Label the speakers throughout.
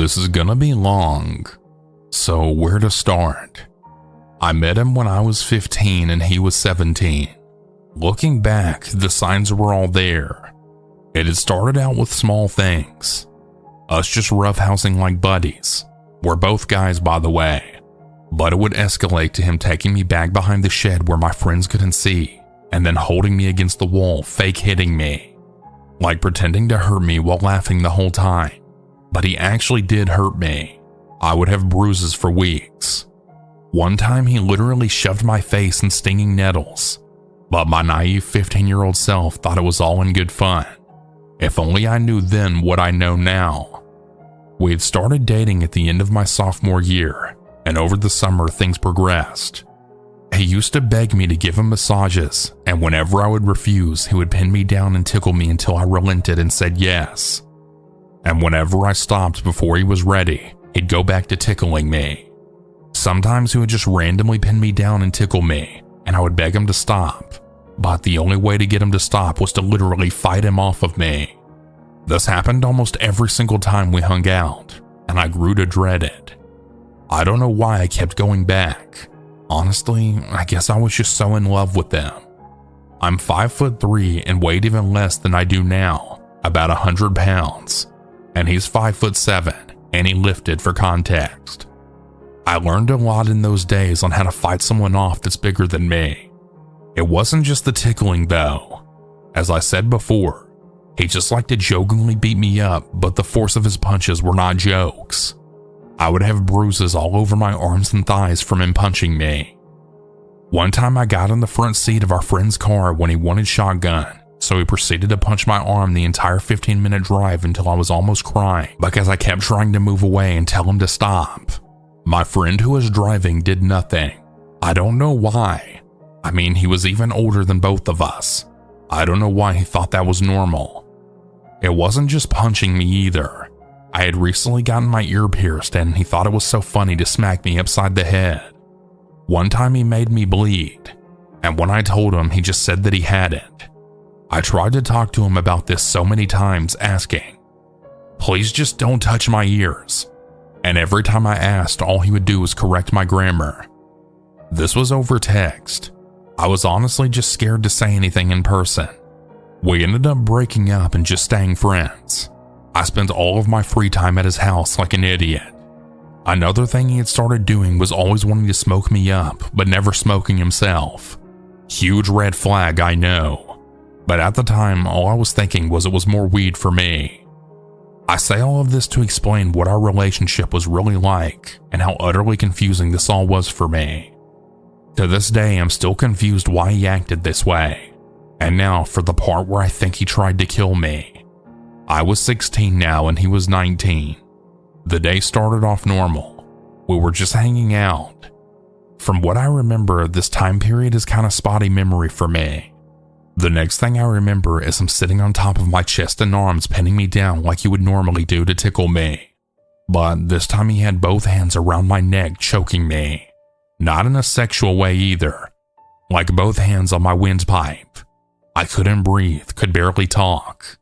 Speaker 1: This is gonna be long, so where to start? I met him when I was 15 and he was 17. Looking back, the signs were all there. It had started out with small things. Us just roughhousing like buddies. We're both guys, by the way. But it would escalate to him taking me back behind the shed where my friends couldn't see, and then holding me against the wall, fake hitting me. Like pretending to hurt me while laughing the whole time. But he actually did hurt me. I would have bruises for weeks. One time he literally shoved my face in stinging nettles, but my naive 15-year-old self thought it was all in good fun. If only I knew then what I know now. We had started dating at the end of my sophomore year, and over the summer things progressed. He used to beg me to give him massages, and whenever I would refuse, he would pin me down and tickle me until I relented and said yes. And whenever I stopped before he was ready, he'd go back to tickling me. Sometimes he would just randomly pin me down and tickle me, and I would beg him to stop. But the only way to get him to stop was to literally fight him off of me. This happened almost every single time we hung out, and I grew to dread it. I don't know why I kept going back. Honestly, I guess I was just so in love with them. I'm 5'3" and weighed even less than I do now, about 100 pounds, and he's 5'7", and he lifted for context. I learned a lot in those days on how to fight someone off that's bigger than me. It wasn't just the tickling though. As I said before, he just liked to jokingly beat me up, but the force of his punches were not jokes. I would have bruises all over my arms and thighs from him punching me. One time I got in the front seat of our friend's car when he wanted shotgun, so he proceeded to punch my arm the entire 15-minute drive until I was almost crying because I kept trying to move away and tell him to stop. My friend who was driving did nothing. I don't know why. I mean, he was even older than both of us. I don't know why he thought that was normal. It wasn't just punching me either. I had recently gotten my ear pierced and he thought it was so funny to smack me upside the head. One time he made me bleed, and when I told him, he just said that he hadn't. I tried to talk to him about this so many times, asking, "Please just don't touch my ears." And every time I asked, all he would do was correct my grammar. This was over text. I was honestly just scared to say anything in person. We ended up breaking up and just staying friends. I spent all of my free time at his house like an idiot. Another thing he had started doing was always wanting to smoke me up, but never smoking himself. Huge red flag, I know. But at the time, all I was thinking was it was more weed for me. I say all of this to explain what our relationship was really like and how utterly confusing this all was for me. To this day, I'm still confused why he acted this way. And now for the part where I think he tried to kill me. I was 16 now and he was 19. The day started off normal. We were just hanging out. From what I remember, this time period is kind of spotty memory for me. The next thing I remember is him sitting on top of my chest and arms, pinning me down like he would normally do to tickle me. But this time he had both hands around my neck, choking me. Not in a sexual way either. Like both hands on my windpipe. I couldn't breathe, could barely talk.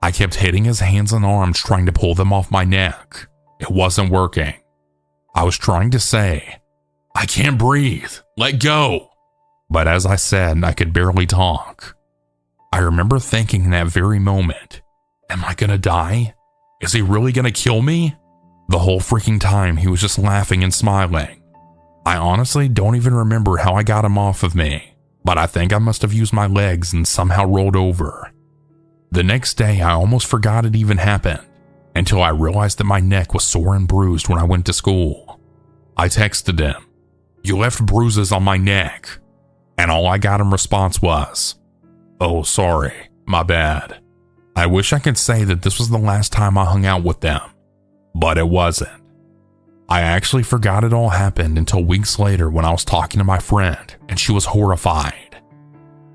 Speaker 1: I kept hitting his hands and arms, trying to pull them off my neck. It wasn't working. I was trying to say, "I can't breathe, let go." But as I said, I could barely talk. I remember thinking in that very moment, am I gonna die? Is he really gonna kill me? The whole freaking time he was just laughing and smiling. I honestly don't even remember how I got him off of me, but I think I must have used my legs and somehow rolled over. The next day I almost forgot it even happened, until I realized that my neck was sore and bruised when I went to school. I texted him, "You left bruises on my neck." And all I got in response was, "Oh, sorry, my bad." I wish I could say that this was the last time I hung out with them, but it wasn't. I actually forgot it all happened until weeks later when I was talking to my friend and she was horrified.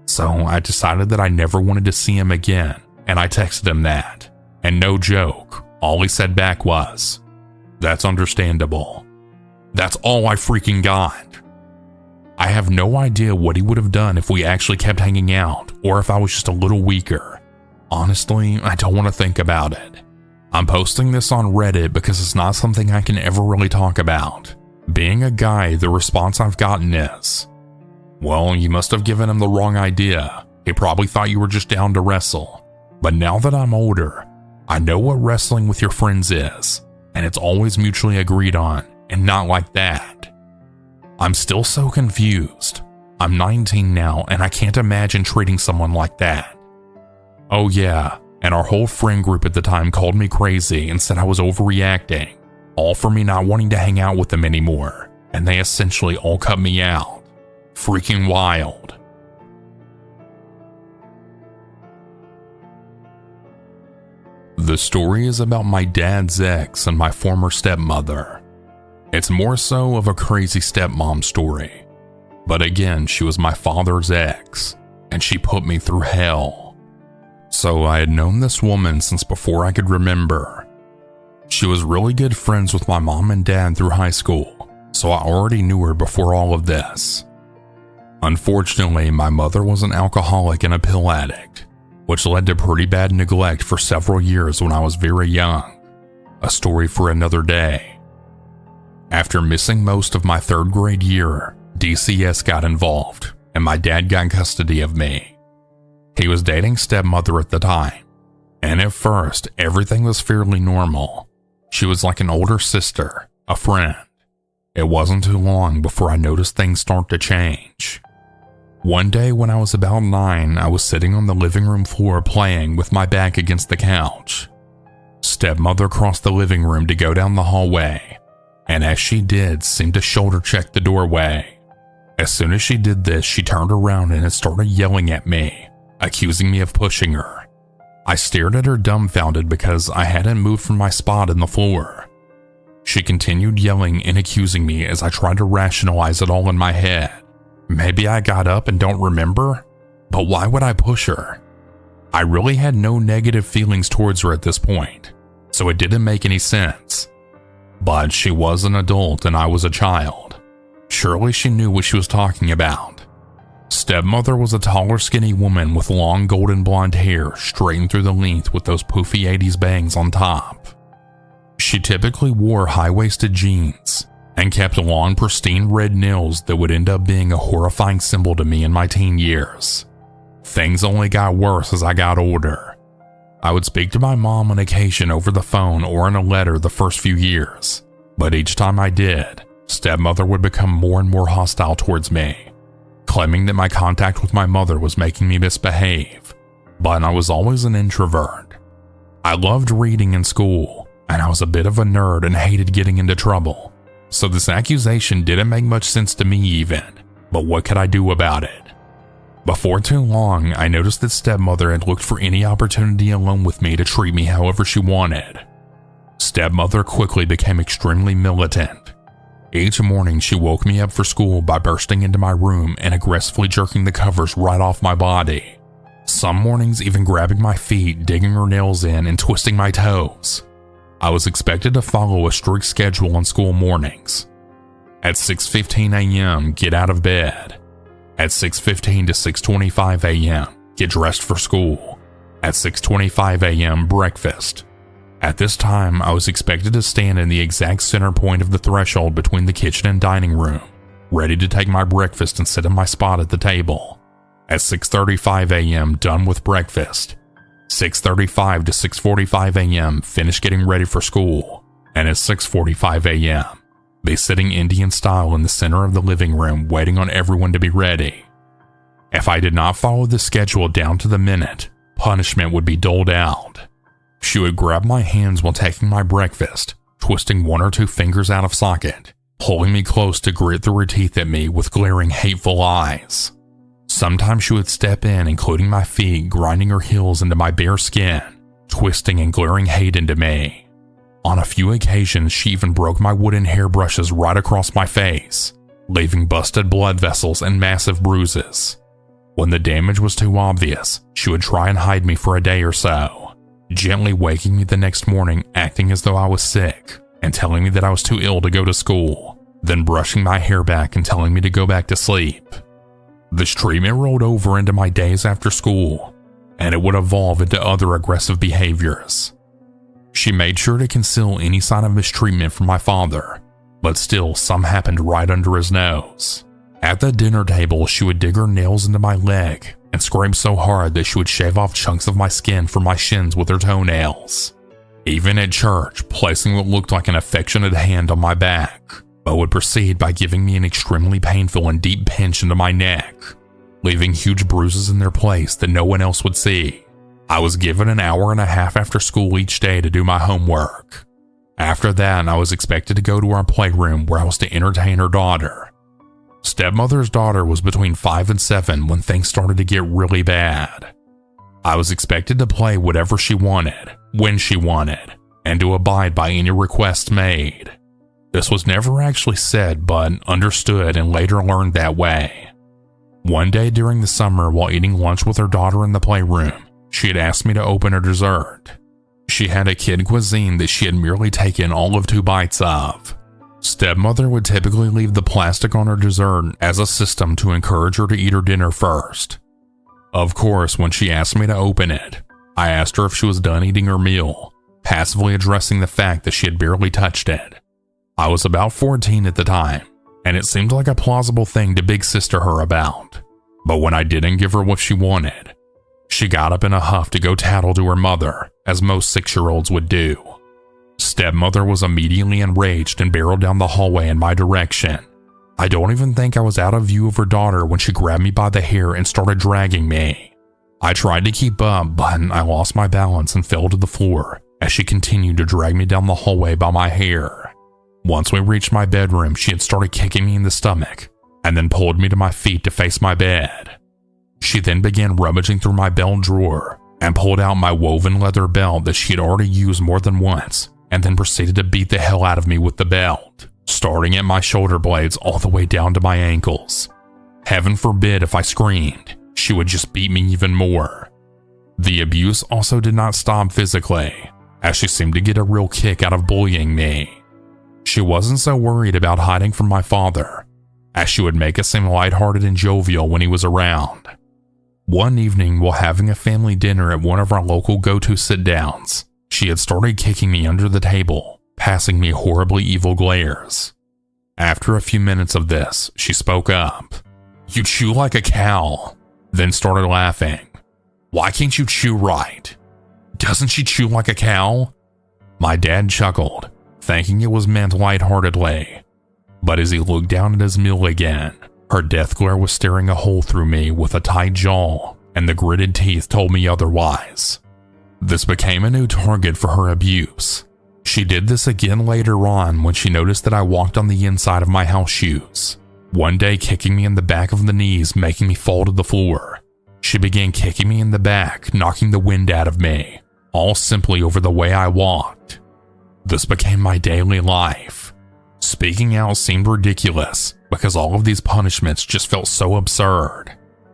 Speaker 1: So I decided that I never wanted to see him again, and I texted him that. And no joke, all he said back was, "That's understandable." That's all I freaking got. I have no idea what he would have done if we actually kept hanging out, or if I was just a little weaker. Honestly, I don't want to think about it. I'm posting this on Reddit because it's not something I can ever really talk about. Being a guy, the response I've gotten is, well, you must have given him the wrong idea. He probably thought you were just down to wrestle. But now that I'm older, I know what wrestling with your friends is, and it's always mutually agreed on, and not like that. I'm still so confused. I'm 19 now, and I can't imagine treating someone like that. Oh yeah, and our whole friend group at the time called me crazy and said I was overreacting, all for me not wanting to hang out with them anymore, and they essentially all cut me out. Freaking wild. The story is about my dad's ex and my former stepmother. It's more so of a crazy stepmom story. But again, she was my father's ex, and she put me through hell. So I had known this woman since before I could remember. She was really good friends with my mom and dad through high school, so I already knew her before all of this. Unfortunately, my mother was an alcoholic and a pill addict, which led to pretty bad neglect for several years when I was very young. A story for another day. After missing most of my 3rd grade year, DCS got involved, and my dad got custody of me. He was dating stepmother at the time, and at first, everything was fairly normal. She was like an older sister, a friend. It wasn't too long before I noticed things start to change. One day when I was about 9, I was sitting on the living room floor playing with my back against the couch. Stepmother crossed the living room to go down the hallway, and as she did, seemed to shoulder check the doorway. As soon as she did this, she turned around and started yelling at me, accusing me of pushing her. I stared at her dumbfounded because I hadn't moved from my spot in the floor. She continued yelling and accusing me as I tried to rationalize it all in my head. Maybe I got up and don't remember, but why would I push her? I really had no negative feelings towards her at this point, so it didn't make any sense. But she was an adult and I was a child. Surely she knew what she was talking about. Stepmother was a taller, skinny woman with long golden blonde hair straightened through the length with those poofy 80s bangs on top. She typically wore high-waisted jeans and kept long, pristine red nails that would end up being a horrifying symbol to me in my teen years. Things only got worse as I got older. I would speak to my mom on occasion over the phone or in a letter the first few years, but each time I did, stepmother would become more and more hostile towards me, claiming that my contact with my mother was making me misbehave, but I was always an introvert. I loved reading in school, and I was a bit of a nerd and hated getting into trouble. So this accusation didn't make much sense to me even, but what could I do about it? Before too long, I noticed that stepmother had looked for any opportunity alone with me to treat me however she wanted. Stepmother quickly became extremely militant. Each morning she woke me up for school by bursting into my room and aggressively jerking the covers right off my body. Some mornings even grabbing my feet, digging her nails in, and twisting my toes. I was expected to follow a strict schedule on school mornings. At 6:15 a.m., get out of bed. At 6:15 to 6:25 a.m., get dressed for school. At 6:25 a.m., breakfast. At this time, I was expected to stand in the exact center point of the threshold between the kitchen and dining room, ready to take my breakfast and sit in my spot at the table. At 6:35 a.m., done with breakfast. 6:35 to 6:45 a.m., finish getting ready for school, and at 6:45 a.m., be sitting Indian style in the center of the living room waiting on everyone to be ready. If I did not follow the schedule down to the minute, punishment would be doled out. She would grab my hands while taking my breakfast, twisting 1 or 2 fingers out of socket, pulling me close to grit through her teeth at me with glaring, hateful eyes. Sometimes she would step in, including my feet, grinding her heels into my bare skin, twisting and glaring hate into me. On a few occasions, she even broke my wooden hairbrushes right across my face, leaving busted blood vessels and massive bruises. When the damage was too obvious, she would try and hide me for a day or so, gently waking me the next morning acting as though I was sick and telling me that I was too ill to go to school, then brushing my hair back and telling me to go back to sleep. This treatment rolled over into my days after school, and it would evolve into other aggressive behaviors. She made sure to conceal any sign of mistreatment from my father, but still some happened right under his nose. At the dinner table, she would dig her nails into my leg and scrape so hard that she would shave off chunks of my skin from my shins with her toenails. Even at church, placing what looked like an affectionate hand on my back, but would proceed by giving me an extremely painful and deep pinch into my neck, leaving huge bruises in their place that no one else would see. I was given an hour and a half after school each day to do my homework. After that, I was expected to go to our playroom where I was to entertain her daughter. Stepmother's daughter was between 5 and 7 when things started to get really bad. I was expected to play whatever she wanted, when she wanted, and to abide by any requests made. This was never actually said, but understood and later learned that way. One day during the summer while eating lunch with her daughter in the playroom, she had asked me to open her dessert. She had a kid cuisine that she had merely taken all of 2 bites of. Stepmother would typically leave the plastic on her dessert as a system to encourage her to eat her dinner first. Of course, when she asked me to open it, I asked her if she was done eating her meal, passively addressing the fact that she had barely touched it. I was about 14 at the time, and it seemed like a plausible thing to big sister her about. But when I didn't give her what she wanted, she got up in a huff to go tattle to her mother, as most 6-year-olds would do. Stepmother was immediately enraged and barreled down the hallway in my direction. I don't even think I was out of view of her daughter when she grabbed me by the hair and started dragging me. I tried to keep up, but I lost my balance and fell to the floor as she continued to drag me down the hallway by my hair. Once we reached my bedroom, she had started kicking me in the stomach and then pulled me to my feet to face my bed. She then began rummaging through my belt drawer and pulled out my woven leather belt that she had already used more than once, and then proceeded to beat the hell out of me with the belt, starting at my shoulder blades all the way down to my ankles. Heaven forbid if I screamed, she would just beat me even more. The abuse also did not stop physically, as she seemed to get a real kick out of bullying me. She wasn't so worried about hiding from my father, as she would make us seem lighthearted and jovial when he was around. One evening, while having a family dinner at one of our local go-to sit-downs, she had started kicking me under the table, passing me horribly evil glares. After a few minutes of this, she spoke up. "You chew like a cow," then started laughing. "Why can't you chew right? Doesn't she chew like a cow?" My dad chuckled, thinking it was meant lightheartedly. But as he looked down at his meal again, her death glare was staring a hole through me with a tight jaw, and the gritted teeth told me otherwise. This became a new target for her abuse. She did this again later on when she noticed that I walked on the inside of my house shoes, one day kicking me in the back of the knees, making me fall to the floor. She began kicking me in the back, knocking the wind out of me, all simply over the way I walked. This became my daily life. Speaking out seemed ridiculous because all of these punishments just felt so absurd.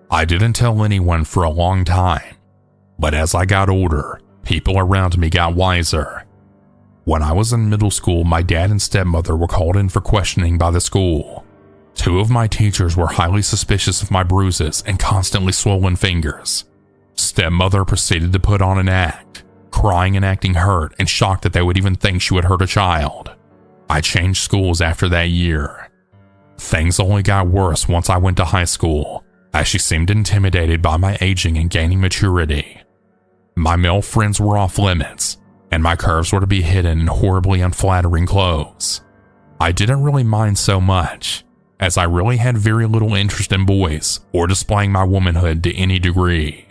Speaker 1: I didn't tell anyone for a long time, but as I got older, people around me got wiser. When I was in middle school, my dad and stepmother were called in for questioning by the school. 2 of my teachers were highly suspicious of my bruises and constantly swollen fingers. Stepmother proceeded to put on an act, crying and acting hurt and shocked that they would even think she would hurt a child. I changed schools after that year. Things only got worse once I went to high school, as she seemed intimidated by my aging and gaining maturity. My male friends were off limits, and my curves were to be hidden in horribly unflattering clothes. I didn't really mind so much, as I really had very little interest in boys or displaying my womanhood to any degree.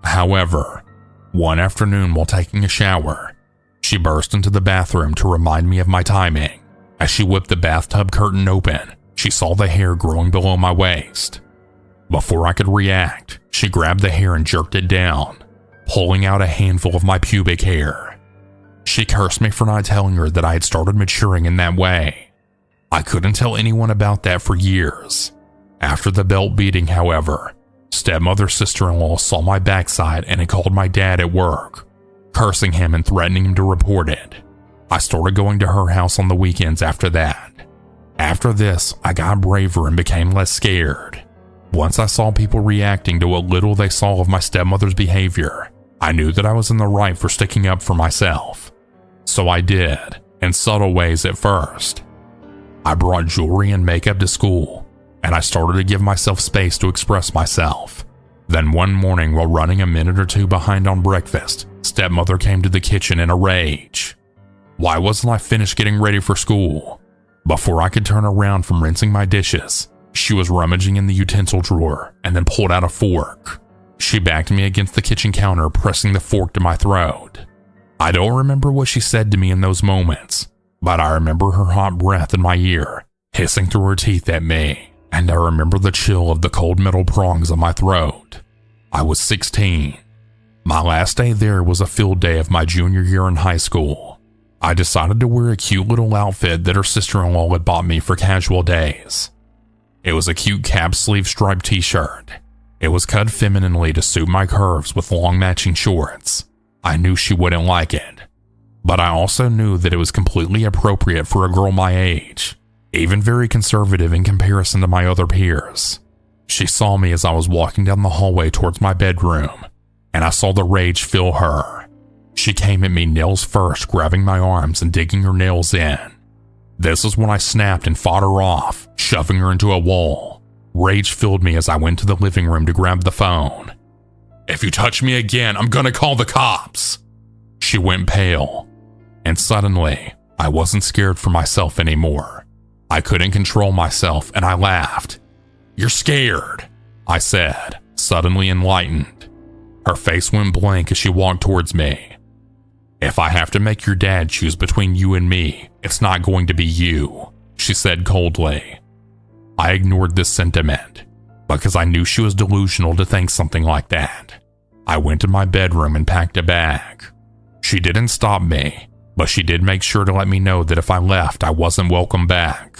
Speaker 1: However, one afternoon while taking a shower, she burst into the bathroom to remind me of my timing. As she whipped the bathtub curtain open, she saw the hair growing below my waist. Before I could react, she grabbed the hair and jerked it down, pulling out a handful of my pubic hair. She cursed me for not telling her that I had started maturing in that way. I couldn't tell anyone about that for years. After the belt beating, however, stepmother's sister-in-law saw my backside and had called my dad at work, cursing him and threatening him to report it. I started going to her house on the weekends after that. After this, I got braver and became less scared. Once I saw people reacting to what little they saw of my stepmother's behavior, I knew that I was in the right for sticking up for myself. so I did, in subtle ways at first. I brought jewelry and makeup to school, and I started to give myself space to express myself. Then one morning, while running a minute or two behind on breakfast, stepmother came to the kitchen in a rage. Why wasn't I finished getting ready for school? Before I could turn around from rinsing my dishes, she was rummaging in the utensil drawer and then pulled out a fork. She backed me against the kitchen counter, pressing the fork to my throat. I don't remember what she said to me in those moments, but I remember her hot breath in my ear, hissing through her teeth at me, and I remember the chill of the cold metal prongs on my throat. I was 16. My last day there was a field day of my junior year in high school. I decided to wear a cute little outfit that her sister-in-law had bought me for casual days. It was a cute cap sleeve striped t-shirt. It was cut femininely to suit my curves with long matching shorts. I knew she wouldn't like it, but I also knew that it was completely appropriate for a girl my age, even very conservative in comparison to my other peers. She saw me as I was walking down the hallway towards my bedroom, and I saw the rage fill her. She came at me nails first, grabbing my arms and digging her nails in. This is when I snapped and fought her off, shoving her into a wall. Rage filled me as I went to the living room to grab the phone. "If you touch me again, I'm gonna call the cops." She went pale, and suddenly, I wasn't scared for myself anymore. I couldn't control myself, and I laughed. "You're scared," I said, suddenly enlightened. Her face went blank as she walked towards me. "If I have to make your dad choose between you and me, it's not going to be you," she said coldly. I ignored this sentiment, because I knew she was delusional to think something like that. I went to my bedroom and packed a bag. She didn't stop me, but she did make sure to let me know that if I left, I wasn't welcome back.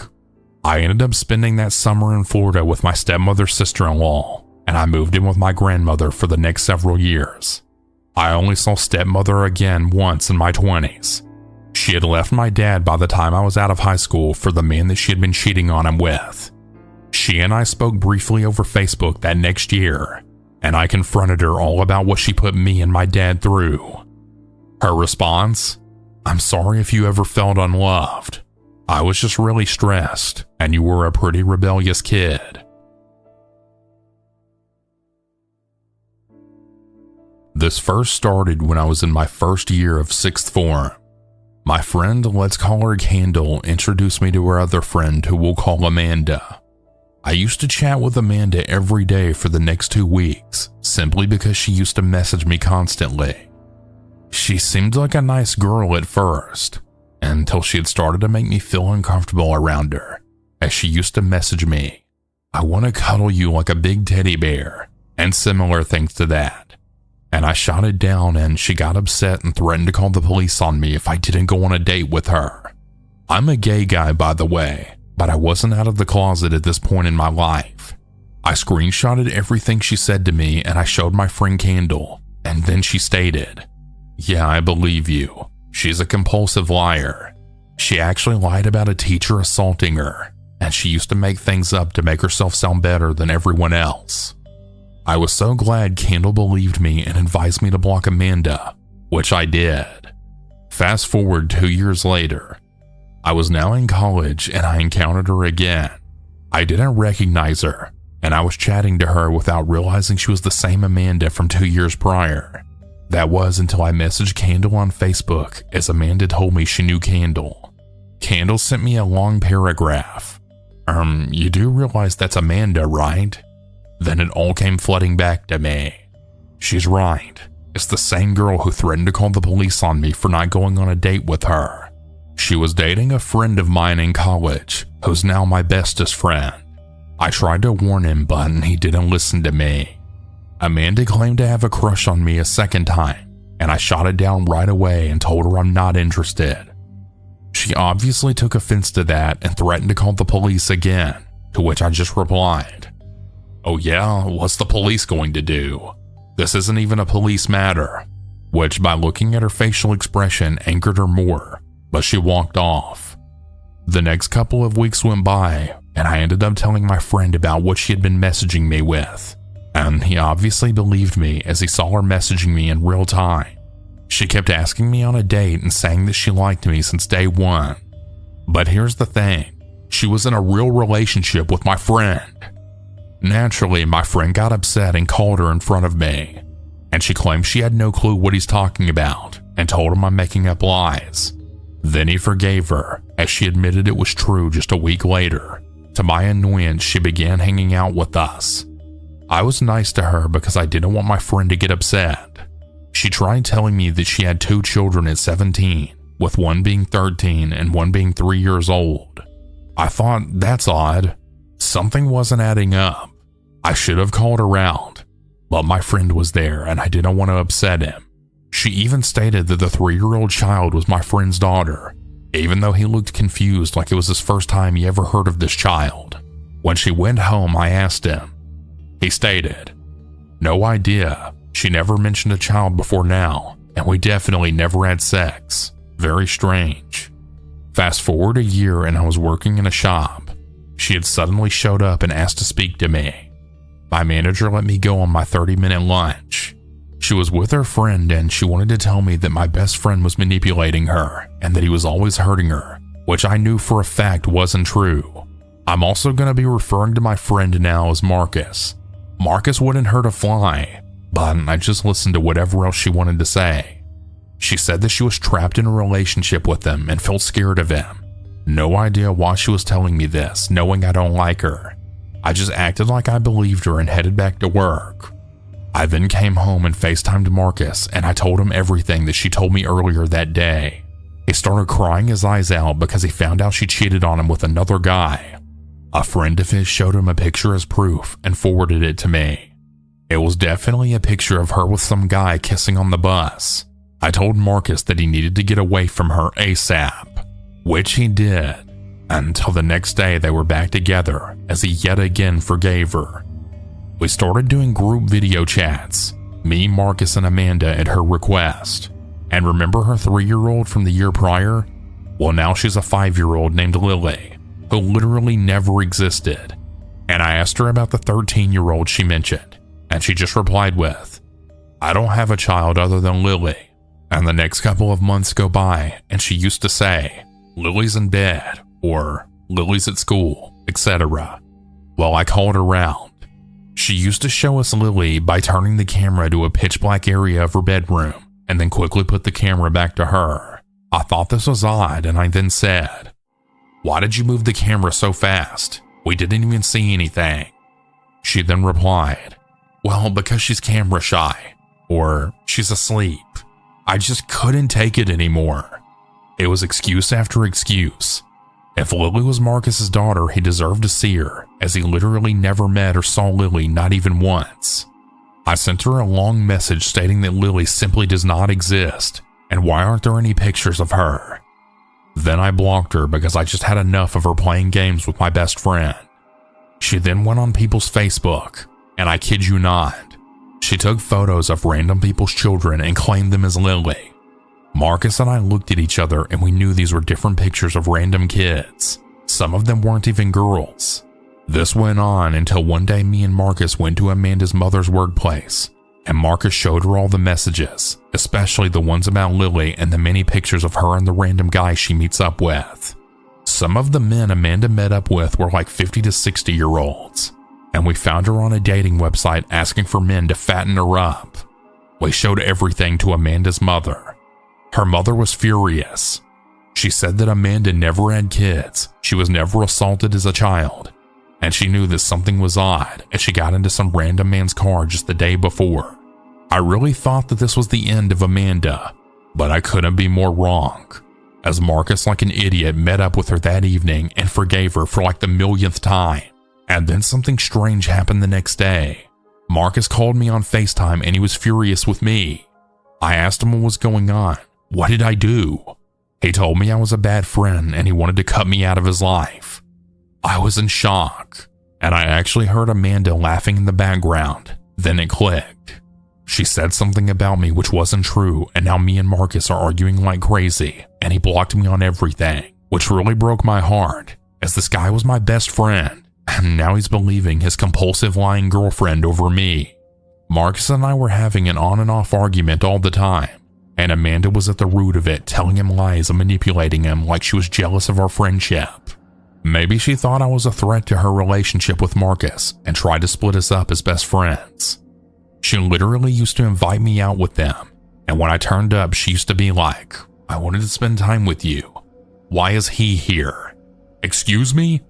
Speaker 1: I ended up spending that summer in Florida with my stepmother's sister-in-law, and I moved in with my grandmother for the next several years. I only saw stepmother again once in my 20s. She had left my dad by the time I was out of high school for the man that she had been cheating on him with. She and I spoke briefly over Facebook that next year, and I confronted her all about what she put me and my dad through. Her response? "I'm sorry if you ever felt unloved. I was just really stressed, and you were a pretty rebellious kid." This first started when I was in my first year of 6th form. My friend, let's call her Candle, introduced me to her other friend who we'll call Amanda. I used to chat with Amanda every day for the next 2 weeks, simply because she used to message me constantly. She seemed like a nice girl at first, until she had started to make me feel uncomfortable around her, as she used to message me, "I want to cuddle you like a big teddy bear," and similar things to that. And I shot it down, and she got upset and threatened to call the police on me if I didn't go on a date with her. I'm a gay guy, by the way, but I wasn't out of the closet at this point in my life. I screenshotted everything she said to me, and I showed my friend Candle, and then she stated, "Yeah, I believe you. She's a compulsive liar. She actually lied about a teacher assaulting her, and she used to make things up to make herself sound better than everyone else." I was so glad Candle believed me and advised me to block Amanda, which I did. Fast forward 2 years later. I was now in college and I encountered her again. I didn't recognize her, and I was chatting to her without realizing she was the same Amanda from 2 years prior. That was until I messaged Candle on Facebook, as Amanda told me she knew Candle. Candle sent me a long paragraph. You do realize that's Amanda, right?" Then it all came flooding back to me. She's right. It's the same girl who threatened to call the police on me for not going on a date with her. She was dating a friend of mine in college, who's now my bestest friend. I tried to warn him, but he didn't listen to me. Amanda claimed to have a crush on me a second time, and I shot it down right away and told her I'm not interested. She obviously took offense to that and threatened to call the police again, to which I just replied, "Oh yeah, what's the police going to do? This isn't even a police matter," which by looking at her facial expression angered her more, but she walked off. The next couple of weeks went by, and I ended up telling my friend about what she had been messaging me with, and he obviously believed me as he saw her messaging me in real time. She kept asking me on a date and saying that she liked me since day one. But here's the thing, she was in a real relationship with my friend. Naturally, my friend got upset and called her in front of me, and she claimed she had no clue what he's talking about and told him I'm making up lies. Then he forgave her, as she admitted it was true just a week later. To my annoyance, she began hanging out with us. I was nice to her because I didn't want my friend to get upset. She tried telling me that she had 2 children at 17, with one being 13 and one being 3 years old. I thought, that's odd. Something wasn't adding up. I should have called her out, but my friend was there and I didn't want to upset him. She even stated that the 3-year-old child was my friend's daughter, even though he looked confused like it was his first time he ever heard of this child. When she went home, I asked him. He stated, "No idea. She never mentioned a child before now, and we definitely never had sex. Very strange." Fast forward a year and I was working in a shop. She had suddenly showed up and asked to speak to me. My manager let me go on my 30-minute lunch. She was with her friend and she wanted to tell me that my best friend was manipulating her and that he was always hurting her, which I knew for a fact wasn't true. I'm also going to be referring to my friend now as Marcus. Marcus wouldn't hurt a fly, but I just listened to whatever else she wanted to say. She said that she was trapped in a relationship with him and felt scared of him. No idea why she was telling me this, knowing I don't like her. I just acted like I believed her and headed back to work. I then came home and FaceTimed Marcus and I told him everything that she told me earlier that day. He started crying his eyes out because he found out she cheated on him with another guy. A friend of his showed him a picture as proof and forwarded it to me. It was definitely a picture of her with some guy kissing on the bus. I told Marcus that he needed to get away from her ASAP, which he did, until the next day they were back together as he yet again forgave her. We started doing group video chats, me, Marcus, and Amanda at her request. And remember her 3-year-old from the year prior? Well, now she's a 5-year-old named Lily, who literally never existed. And I asked her about the 13-year-old she mentioned, and she just replied with, "I don't have a child other than Lily." And the next couple of months go by, and she used to say, "Lily's in bed," or "Lily's at school," etc. Well, I called her out. She used to show us Lily by turning the camera to a pitch black area of her bedroom and then quickly put the camera back to her. I thought this was odd and I then said, "Why did you move the camera so fast? We didn't even see anything." She then replied, "Well, because she's camera shy," or "she's asleep." I just couldn't take it anymore. It was excuse after excuse. If Lily was Marcus's daughter, he deserved to see her, as he literally never met or saw Lily, not even once. I sent her a long message stating that Lily simply does not exist, and why aren't there any pictures of her? Then I blocked her because I just had enough of her playing games with my best friend. She then went on people's Facebook, and I kid you not, she took photos of random people's children and claimed them as Lily. Marcus and I looked at each other and we knew these were different pictures of random kids. Some of them weren't even girls. This went on until one day me and Marcus went to Amanda's mother's workplace, and Marcus showed her all the messages, especially the ones about Lily and the many pictures of her and the random guy she meets up with. Some of the men Amanda met up with were like 50 to 60-year-olds, and we found her on a dating website asking for men to fatten her up. We showed everything to Amanda's mother. Her mother was furious. She said that Amanda never had kids, she was never assaulted as a child, and she knew that something was odd as she got into some random man's car just the day before. I really thought that this was the end of Amanda, but I couldn't be more wrong, as Marcus, like an idiot, met up with her that evening and forgave her for like the millionth time. And then something strange happened the next day. Marcus called me on FaceTime and he was furious with me. I asked him what was going on. What did I do? He told me I was a bad friend and he wanted to cut me out of his life. I was in shock, and I actually heard Amanda laughing in the background. Then it clicked. She said something about me which wasn't true, and now me and Marcus are arguing like crazy, and he blocked me on everything, which really broke my heart, as this guy was my best friend, and now he's believing his compulsive lying girlfriend over me. Marcus and I were having an on and off argument all the time, and Amanda was at the root of it, telling him lies and manipulating him like she was jealous of our friendship. Maybe she thought I was a threat to her relationship with Marcus and tried to split us up as best friends. She literally used to invite me out with them, and when I turned up, she used to be like, "I wanted to spend time with you. Why is he here?" "Excuse me?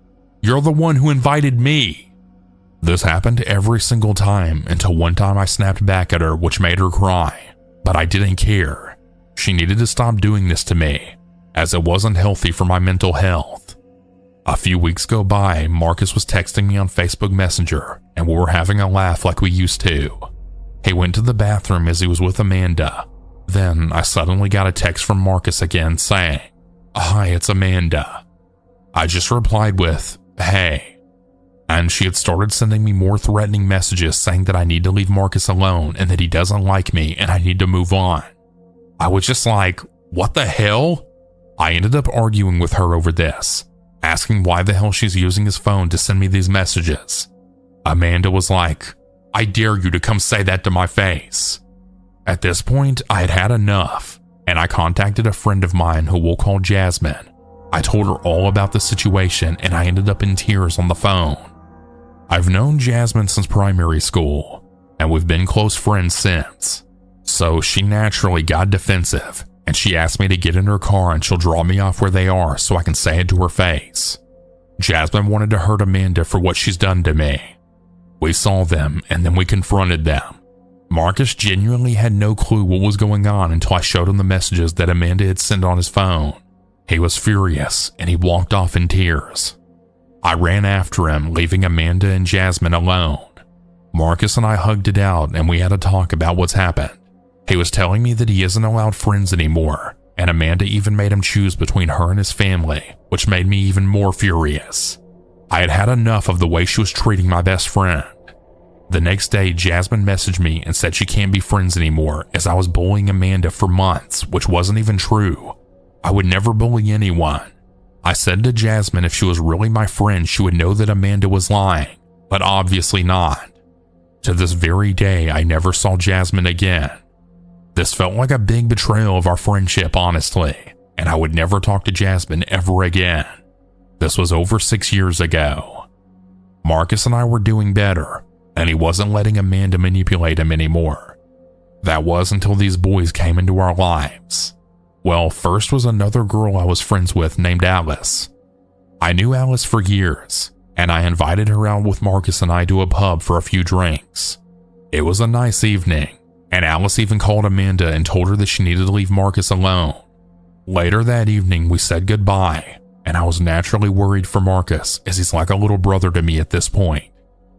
Speaker 1: You're the one who invited me." This happened every single time until one time I snapped back at her, which made her cry, but I didn't care. She needed to stop doing this to me, as it wasn't healthy for my mental health. A few weeks go by, Marcus was texting me on Facebook Messenger, and we were having a laugh like we used to. He went to the bathroom as he was with Amanda. Then I suddenly got a text from Marcus again saying, "Hi, it's Amanda." I just replied with, "Hey." And she had started sending me more threatening messages saying that I need to leave Marcus alone and that he doesn't like me and I need to move on. I was just like, what the hell? I ended up arguing with her over this, asking why the hell she's using his phone to send me these messages. Amanda was like, "I dare you to come say that to my face." At this point, I had had enough, and I contacted a friend of mine who we'll call Jasmine. I told her all about the situation, and I ended up in tears on the phone. I've known Jasmine since primary school, and we've been close friends since. So she naturally got defensive, and she asked me to get in her car and she'll drop me off where they are so I can say it to her face. Jasmine wanted to hurt Amanda for what she's done to me. We saw them, and then we confronted them. Marcus genuinely had no clue what was going on until I showed him the messages that Amanda had sent on his phone. He was furious, and he walked off in tears. I ran after him, leaving Amanda and Jasmine alone. Marcus and I hugged it out, and we had a talk about what's happened. He was telling me that he isn't allowed friends anymore, and Amanda even made him choose between her and his family, which made me even more furious. I had had enough of the way she was treating my best friend. The next day, Jasmine messaged me and said she can't be friends anymore as I was bullying Amanda for months, which wasn't even true. I would never bully anyone. I said to Jasmine if she was really my friend, she would know that Amanda was lying, but obviously not. To this very day, I never saw Jasmine again. This felt like a big betrayal of our friendship, honestly, and I would never talk to Jasmine ever again. This was over 6 years ago. Marcus and I were doing better, and he wasn't letting Amanda manipulate him anymore. That was until these boys came into our lives. Well, first was another girl I was friends with named Alice. I knew Alice for years, and I invited her out with Marcus and I to a pub for a few drinks. It was a nice evening, and Alice even called Amanda and told her that she needed to leave Marcus alone. Later that evening, we said goodbye, and I was naturally worried for Marcus as he's like a little brother to me at this point.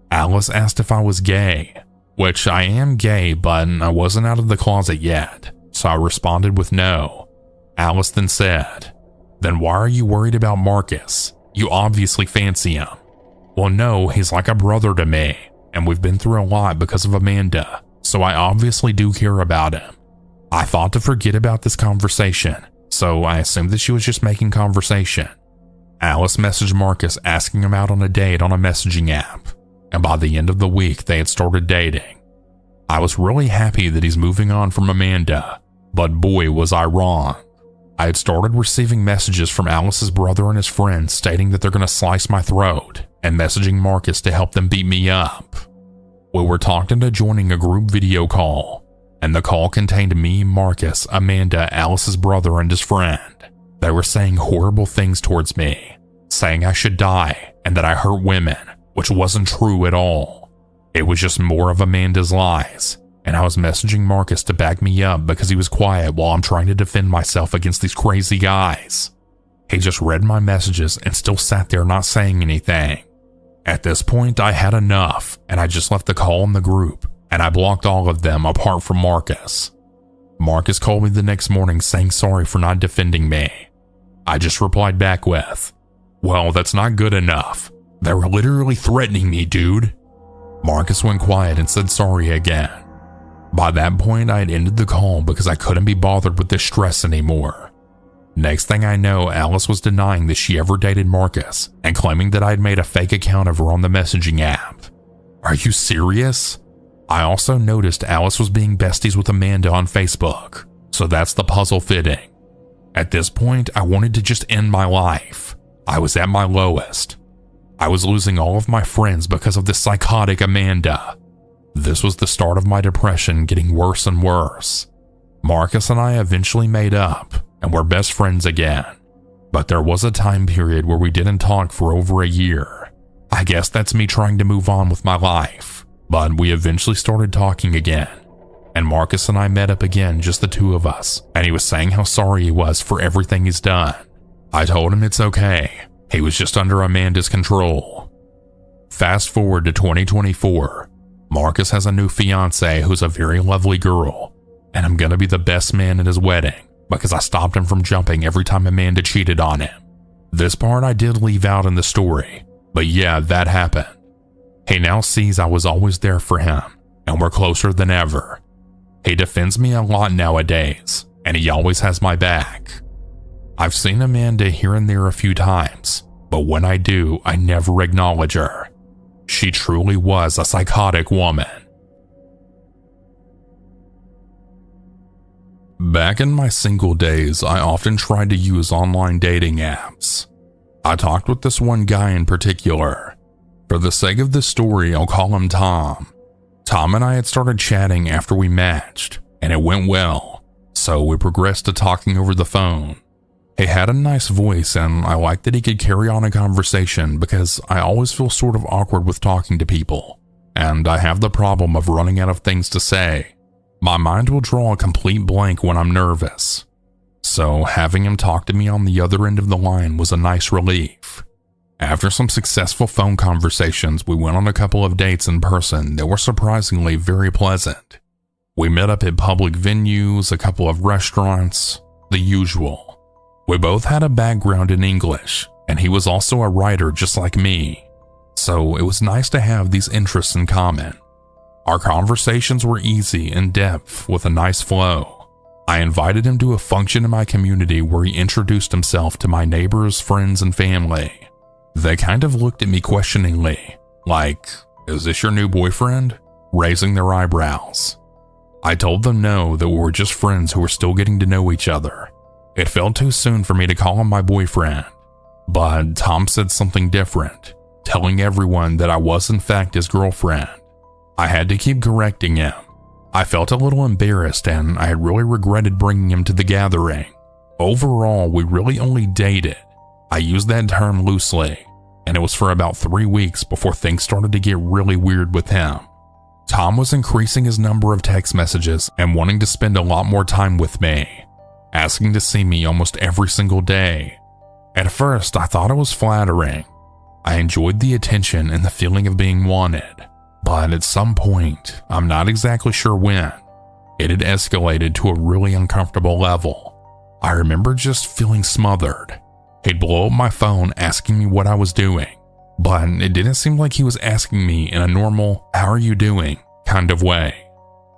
Speaker 1: Alice asked if I was gay, which I am gay, but I wasn't out of the closet yet, so I responded with no. Alice then said, "Then why are you worried about Marcus? You obviously fancy him." "Well, no, he's like a brother to me, and we've been through a lot because of Amanda, so I obviously do care about him." I thought to forget about this conversation, so I assumed that she was just making conversation. Alice messaged Marcus asking him out on a date on a messaging app, and by the end of the week, they had started dating. I was really happy that he's moving on from Amanda, but boy was I wrong. I had started receiving messages from Alice's brother and his friends stating that they're going to slice my throat and messaging Marcus to help them beat me up. We were talked into joining a group video call, and the call contained me, Marcus, Amanda, Alice's brother, and his friend. They were saying horrible things towards me, saying I should die and that I hurt women, which wasn't true at all. It was just more of Amanda's lies. And I was messaging Marcus to back me up because he was quiet while I'm trying to defend myself against these crazy guys. He just read my messages and still sat there not saying anything. At this point, I had enough, and I just left the call in the group, and I blocked all of them apart from Marcus. Marcus called me the next morning saying sorry for not defending me. I just replied back with, "Well, that's not good enough. They were literally threatening me, dude." Marcus went quiet and said sorry again. By that point, I had ended the call because I couldn't be bothered with this stress anymore. Next thing I know, Alice was denying that she ever dated Marcus and claiming that I had made a fake account of her on the messaging app. Are you serious? I also noticed Alice was being besties with Amanda on Facebook, So that's the puzzle fitting. At this point, I wanted to just end my life. I was at my lowest. I was losing all of my friends because of this psychotic Amanda. This was the start of my depression getting worse and worse. Marcus and I eventually made up and were best friends again. But there was a time period where we didn't talk for over a year. I guess that's me trying to move on with my life. But we eventually started talking again. And Marcus and I met up again, just the two of us, and he was saying how sorry he was for everything he's done. I told him it's okay. He was just under Amanda's control. Fast forward to 2024. Marcus has a new fiance who's a very lovely girl, and I'm gonna be the best man at his wedding because I stopped him from jumping every time Amanda cheated on him. This part I did leave out in the story, but yeah, that happened. He now sees I was always there for him, and we're closer than ever. He defends me a lot nowadays, and he always has my back. I've seen Amanda here and there a few times, but when I do, I never acknowledge her. She truly was a psychotic woman. Back in my single days, I often tried to use online dating apps. I talked with this one guy in particular. For the sake of this story, I'll call him Tom. Tom and I had started chatting after we matched, and it went well, so we progressed to talking over the phone. He had a nice voice, and I liked that he could carry on a conversation because I always feel sort of awkward with talking to people, and I have the problem of running out of things to say. My mind will draw a complete blank when I'm nervous. So having him talk to me on the other end of the line was a nice relief. After some successful phone conversations, we went on a couple of dates in person that were surprisingly very pleasant. We met up at public venues, a couple of restaurants, the usual. We both had a background in English, and he was also a writer just like me, so it was nice to have these interests in common. Our conversations were easy and in-depth with a nice flow. I invited him to a function in my community where he introduced himself to my neighbors, friends, and family. They kind of looked at me questioningly, like, "Is this your new boyfriend?" raising their eyebrows. I told them no, that we were just friends who were still getting to know each other. It felt too soon for me to call him my boyfriend, but Tom said something different, telling everyone that I was in fact his girlfriend. I had to keep correcting him. I felt a little embarrassed and I had really regretted bringing him to the gathering. Overall, we really only dated. I use that term loosely, and it was for about 3 weeks before things started to get really weird with him. Tom was increasing his number of text messages and wanting to spend a lot more time with me, asking to see me almost every single day. At first, I thought it was flattering. I enjoyed the attention and the feeling of being wanted, but at some point, I'm not exactly sure when, it had escalated to a really uncomfortable level. I remember just feeling smothered. He'd blow up my phone asking me what I was doing, but it didn't seem like he was asking me in a normal, "How are you doing?" kind of way.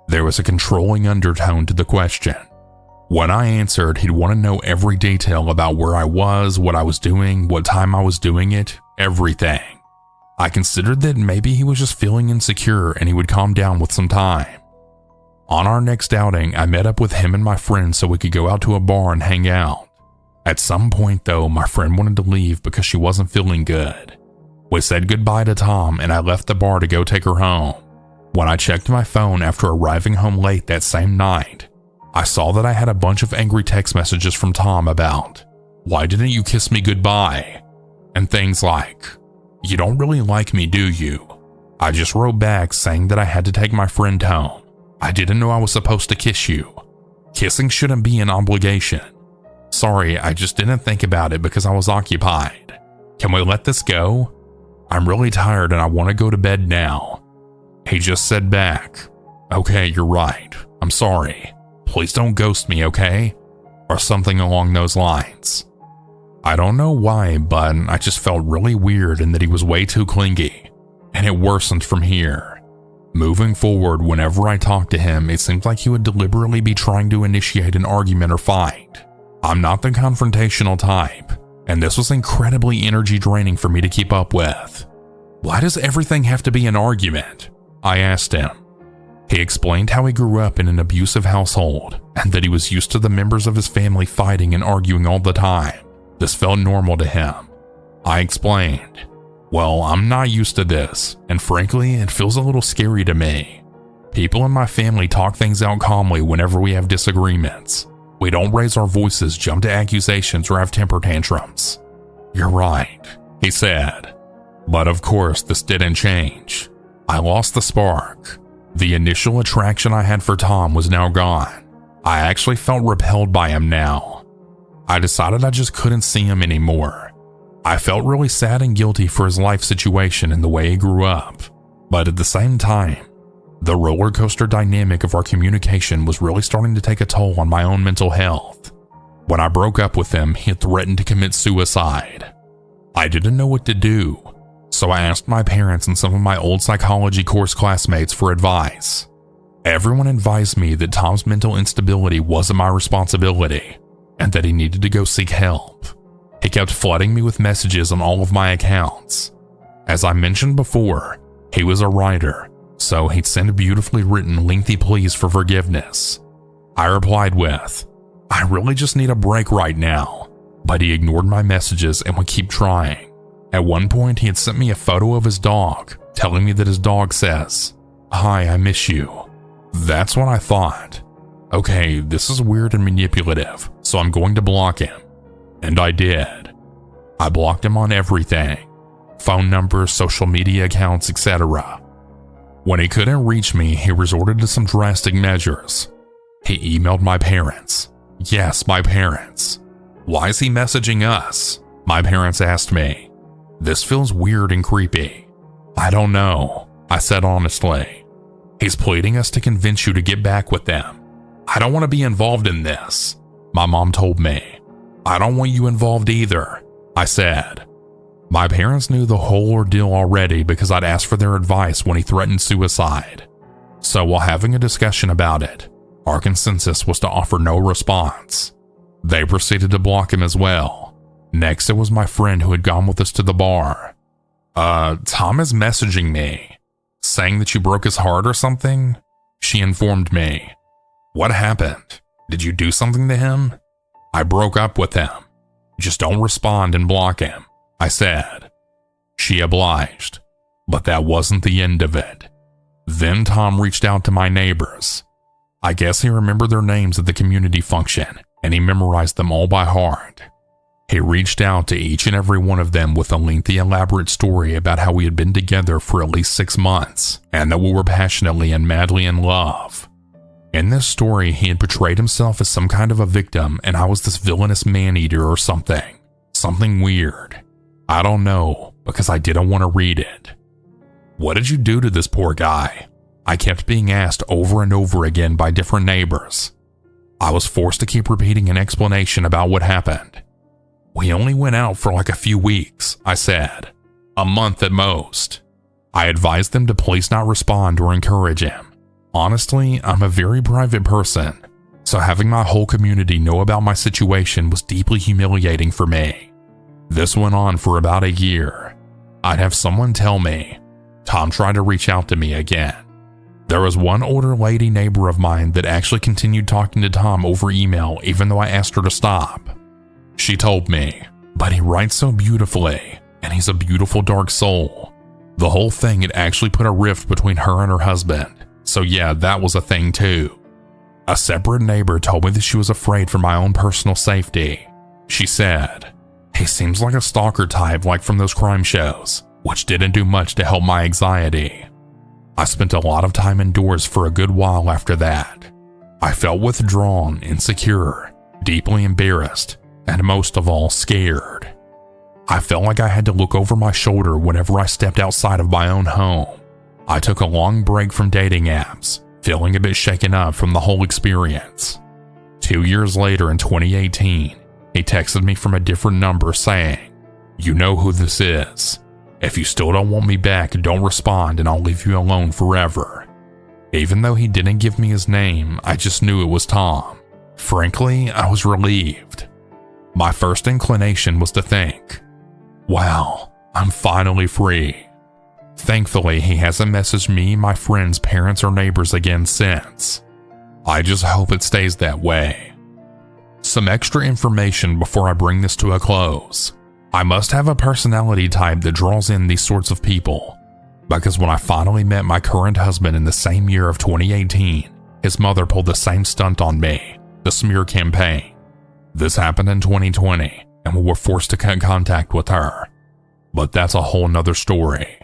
Speaker 1: There was a controlling undertone to the question. When I answered, he'd want to know every detail about where I was, what I was doing, what time I was doing it, everything. I considered that maybe he was just feeling insecure and he would calm down with some time. On our next outing, I met up with him and my friend so we could go out to a bar and hang out. At some point though, my friend wanted to leave because she wasn't feeling good. We said goodbye to Tom and I left the bar to go take her home. When I checked my phone after arriving home late that same night, I saw that I had a bunch of angry text messages from Tom about, "Why didn't you kiss me goodbye?" and things like, "You don't really like me, do you?" I just wrote back saying that I had to take my friend home. I didn't know I was supposed to kiss you. Kissing shouldn't be an obligation. Sorry, I just didn't think about it because I was occupied. Can we let this go? I'm really tired and I want to go to bed now. He just said back, "Okay, you're right. I'm sorry. Please don't ghost me, okay?" Or something along those lines. I don't know why, but I just felt really weird and that he was way too clingy, and it worsened from here. Moving forward, whenever I talked to him, it seemed like he would deliberately be trying to initiate an argument or fight. I'm not the confrontational type, and this was incredibly energy draining for me to keep up with. "Why does everything have to be an argument?" I asked him. He explained how he grew up in an abusive household and that he was used to the members of his family fighting and arguing all the time. This felt normal to him. I explained, "Well, I'm not used to this, and frankly, it feels a little scary to me. People in my family talk things out calmly whenever we have disagreements. We don't raise our voices, jump to accusations, or have temper tantrums." "You're right," he said. But of course, this didn't change. I lost the spark. The initial attraction I had for Tom was now gone. I actually felt repelled by him now. I decided I just couldn't see him anymore. I felt really sad and guilty for his life situation and the way he grew up. But at the same time, the roller coaster dynamic of our communication was really starting to take a toll on my own mental health. When I broke up with him, he had threatened to commit suicide. I didn't know what to do, so I asked my parents and some of my old psychology course classmates for advice. Everyone advised me that Tom's mental instability wasn't my responsibility and that he needed to go seek help. He kept flooding me with messages on all of my accounts. As I mentioned before, he was a writer, so he'd send beautifully written lengthy pleas for forgiveness. I replied with, "I really just need a break right now," but he ignored my messages and would keep trying. At one point, he had sent me a photo of his dog, telling me that his dog says, "Hi, I miss you." That's what I thought. Okay, this is weird and manipulative, so I'm going to block him. And I did. I blocked him on everything. Phone numbers, social media accounts, etc. When he couldn't reach me, he resorted to some drastic measures. He emailed my parents. Yes, my parents. "Why is he messaging us?" my parents asked me. "This feels weird and creepy." "I don't know," I said honestly. "He's pleading us to convince you to get back with them." "I don't want to be involved in this," my mom told me. "I don't want you involved either," I said. My parents knew the whole ordeal already because I'd asked for their advice when he threatened suicide. So while having a discussion about it, our consensus was to offer no response. They proceeded to block him as well. Next, it was my friend who had gone with us to the bar. Tom is messaging me, saying that you broke his heart or something," she informed me. "What happened? Did you do something to him?" "I broke up with him. Just don't respond and block him," I said. She obliged, but that wasn't the end of it. Then Tom reached out to my neighbors. I guess he remembered their names at the community function, and he memorized them all by heart. He reached out to each and every one of them with a lengthy, elaborate story about how we had been together for at least 6 months, and that we were passionately and madly in love. In this story, he had portrayed himself as some kind of a victim, and I was this villainous man-eater or something. Something weird. I don't know, because I didn't want to read it. "What did you do to this poor guy?" I kept being asked over and over again by different neighbors. I was forced to keep repeating an explanation about what happened. "We only went out for like a few weeks," I said. "A month at most." I advised them to please not respond or encourage him. Honestly, I'm a very private person, so having my whole community know about my situation was deeply humiliating for me. This went on for about a year. I'd have someone tell me, "Tom tried to reach out to me again." There was one older lady neighbor of mine that actually continued talking to Tom over email even though I asked her to stop. She told me, "But he writes so beautifully, and he's a beautiful dark soul." The whole thing had actually put a rift between her and her husband, so yeah, that was a thing too. A separate neighbor told me that she was afraid for my own personal safety. She said, "He seems like a stalker type like from those crime shows," which didn't do much to help my anxiety. I spent a lot of time indoors for a good while after that. I felt withdrawn, insecure, deeply embarrassed, and most of all, scared. I felt like I had to look over my shoulder whenever I stepped outside of my own home. I took a long break from dating apps, feeling a bit shaken up from the whole experience. 2 years later in 2018, he texted me from a different number saying, "You know who this is. If you still don't want me back, don't respond and I'll leave you alone forever." Even though he didn't give me his name, I just knew it was Tom. Frankly, I was relieved. My first inclination was to think, wow, I'm finally free. Thankfully, he hasn't messaged me, my friends, parents, or neighbors again since. I just hope it stays that way. Some extra information before I bring this to a close. I must have a personality type that draws in these sorts of people, because when I finally met my current husband in the same year of 2018, his mother pulled the same stunt on me, the smear campaign. This happened in 2020, and we were forced to cut contact with her. But that's a whole nother story.